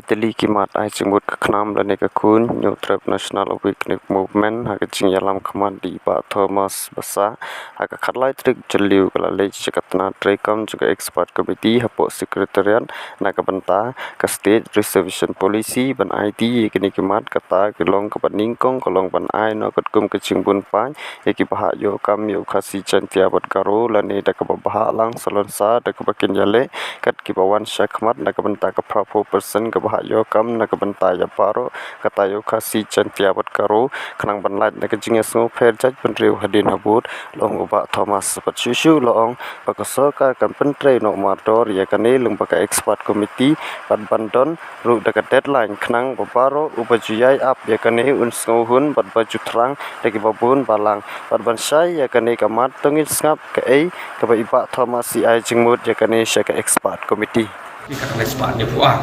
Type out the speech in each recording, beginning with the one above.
Teli kimat ai jengmut ke knam dan ke kun New Trap National Awakening Movement hak jing yalam kamat di Pak Thomas Basa hak khatlai trik jeliu kala lej jakatna trekam juga expert committee hapok sekretariat nak benta ke state reservation policy ban ID kini kimat kata kelong ke ningkong kolong ban ai no kat kum ke jingbun pan yaki bahak yo kam yo khasi chantia bat karo lani dak bahak lang salon sa dak bakin yale kat kibawan syakmat nak benta ke prapo person ke bahak yo kam nak benta ya paro kata yo khasi chantia bat karo khnang ban lait nak jinga sngo pher jaj ban riu hadin habut long ubak Thomas pat syusyu long pakasaka kan pentre no motor ya kane lung pakai expert committee ban bandon ru dak deadline khnang babaro ubajuyai up ya kane un sngo hun bat baju terang dagi babun balang bat ban syai ya kane kamat tongin skap ke ai ke ba ibak Thomas si ai jingmut ya kane syaka expert committee Ikat expert ni puan.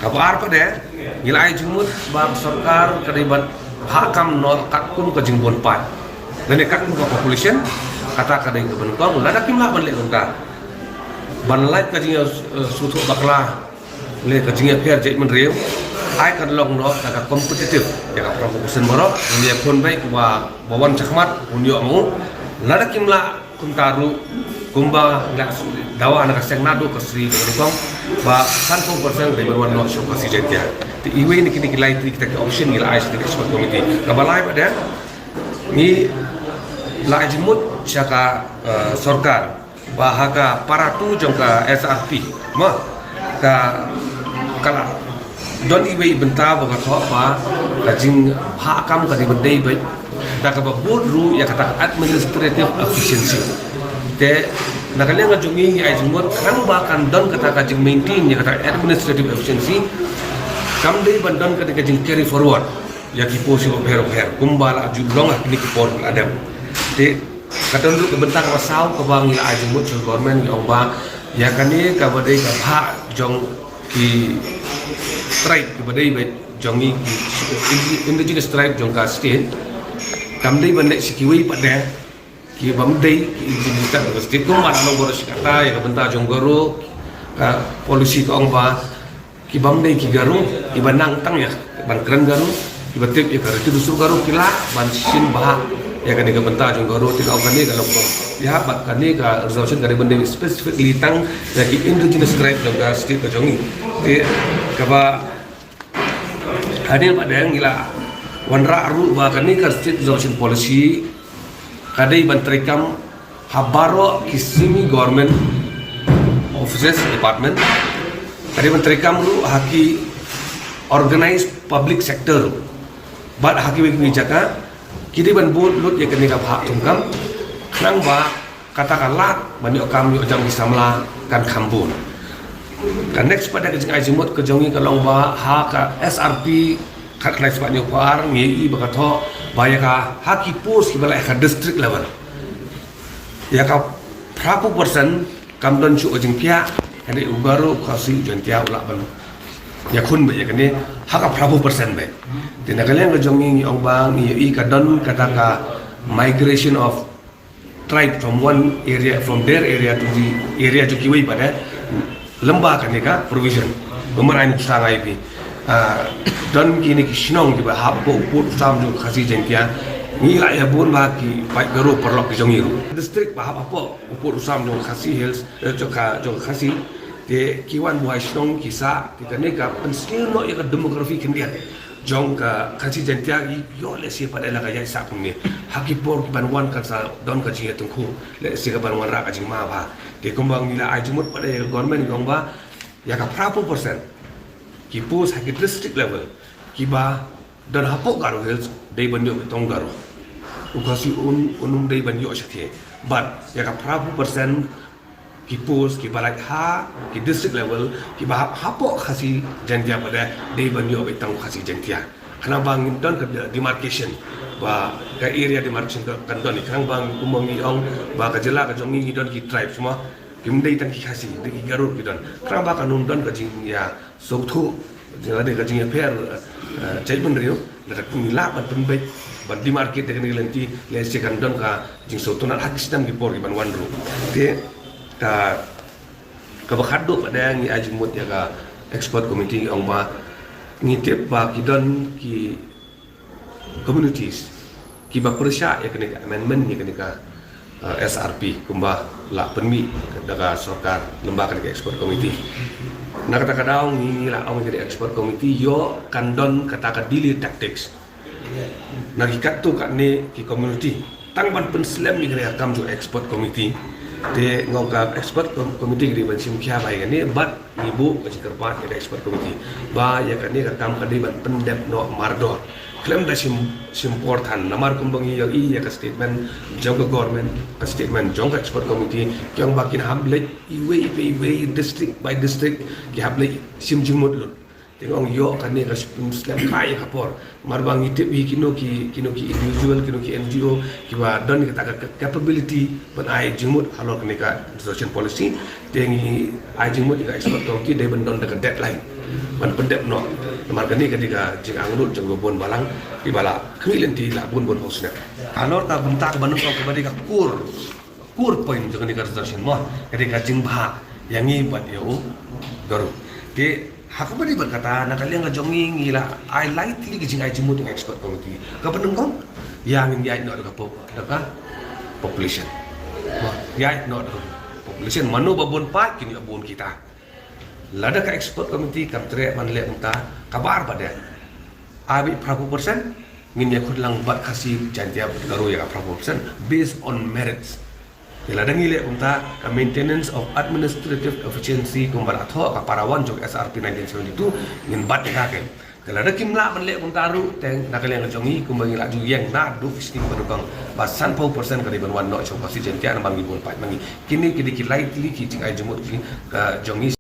Kabar apa deh? Nilai jumut bang sarkar keribat hakam no katkum ke jingbon pan. Dan katkum ke population kata kadang ke benkong lada kimlah ban lek ka. Ban lait ke jinga sutu bakla le ke jinga piar jait men riu. Ai kan long no ka kompetitif ya ka promotion boro ni pun baik wa bawan cakmat unyo mu lada kimlah kuntaru kumba nggak dawa anak kaseng nado kasri berukong ba 100% dari berwan no show kasih jentia di iwe ini kini kilai kita ke option gila ais di expert committee kabalai pada ni lai jimut syaka sarkar bahaka paratu jongka SRP ma ka kala don iwe benta baga ba kajing hakam ka di bedai baik dak ba bodru ya kata administrative efficiency te nakalian ngajungi ai jumut kan bahkan don kata kajing maintain ya kata administrative efficiency kam dei bandon kata kajing carry forward ya ki posi hero kumbala julong kini ki por adam te kadon lu kebentang masau ke bang ai jumut sur government ya ba ya kani ka badai ka pha jong ki strike ki badai bet jongi indigenous tribe jong ka state kam dei bandai sikiwi pada ki bamdei ki kita mesti ko mana no goro sikata ya benta jonggoro ka polisi ko ba ki bamdei ki garu ibanang tang ya ban keren garu ibatip ya garu dusur garu kila ban sin bah ya kan ka benta jonggoro tika ogani kalau ya bat kani ka resolution dari bendei specifically tang ya ki indigenous tribe jongga state ka jongi te ka ba hadir pada yang gila wanra ru ba kani ka state resolution policy kadai bantrikam habaro kisimi government offices department kadai bantrikam lu haki organized public sector bat haki wijaka kidi ban bud lut ya kini ka hak tungkam nang ba katakanlah banyak kami jam bisamla kan kambun kan next pada kejing ajimut kejongi kalong ba hak SRP kat lai sebabnya kuar ngi bakato bayaka haki pos kibala ka district level ya ka prapu persen kamdon chu ojingpia kani ubaru kasi jentia ula ban ya kun be kani haka prapu persen be tinagalen ga jongi ngi ongbang ngi kadon kataka migration of tribe from one area from their area to the area to kiwi pada lembah kani ka provision bumarain sangai bi don kini kisnong di bahap put sam ju khasi jengkia ni la ya bun ba ki pai garu perlok ki jongiru district bahap apa put sam ju khasi hills jo khasi de kiwan buai snong kisa kita ne ka pensil no ya demografi kendian jong ka khasi jengkia yo le si pada la ga sa pun ni hakipor ban wan ka sa don ka ji tungku le si ka ban wan ra ka jing ma ba de kumbang ni la ajumut pada government gong ba ya ka prapo persen ki pos haki district level kiba dan hapok garu hills dei banyo tong garu ukasi unum dei banyo sakhe but ya ka prapu persen ki pos ki balak ha ki district level kiba hapok khasi jantia pada dei banyo tong khasi jantia kana bang don ke demarcation ba ka area demarcation kan don ikrang bang kumongi ong ba ka jela ka jongi don ki tribe semua kimdei tan ki khasi de ki garu ki don kran ba kanun don ka jing ya sothu jangan ada kajian PR cai meneriu letak pemilah ban pembek ban di market dengan nanti lesekan don ka jing sotunan hak sistem di por ban wanru te ka bakado pada yang ajimut ya ka expert committee ong ba ngitip ba kidon ki communities ki ba persya ya kene amendment ni kene ka SRP kumba la penmi daga sarkar lembaga ke expert committee na kata kadaong ni la ong ke expert committee yo kandon kata ka daily tactics na kikat tu kat ni ki community tang ban pen slam ni kene kam jo expert committee te ngong ka expert committee di ban sim kya bai ni bat ibu ka kerpat ke expert committee ba ya kan ni ka kam ka di ban pendep no mardo klaim da sim portan namar kumbangi yang iya ka statement jong ka government ka statement jong ka expert committee kyang bakin hamle iwe district by district ki hamle sim jingmut lut tingong yo kan ni ka slam kai ka por marbang itip kino ki individual kino ki NGO ki ba don ka capability ban ai jingmut halor ni ka social policy tengi ai jingmut ka expert committee de ban don ka deadline ban pendep no mar kani ketika jing anglut jeng bon balang di bala krilin ti la bon hosna alor ka bentak banu ko ketika kur point jeng ni resolution mo ketika jing bha yangi bat yo garu ke hak bani berkata nak kalian ngajongi ngila I lightly jing ai jimut expert committee ka penengkong yang yai no ka population yai no population manu babon pa kini abon kita lada ka expert committee kam tre man le unta kabar pada abi prabu persen ngin ya khudlang bat khasi jantia garu ya prabu persen based on merits lada ngile unta maintenance of administrative efficiency kumbar atho ka parawan jog SRP 1972 ngin bat ka ke lada kimla man le unta ru teng nakaleng jongi kumbangi la ju yang na du fisking badukang basan pau persen ka riban wan no chok pasi jantia na bangi bon pat mangi kini kidi ki lightly ki jing ai jumut ki ka jongi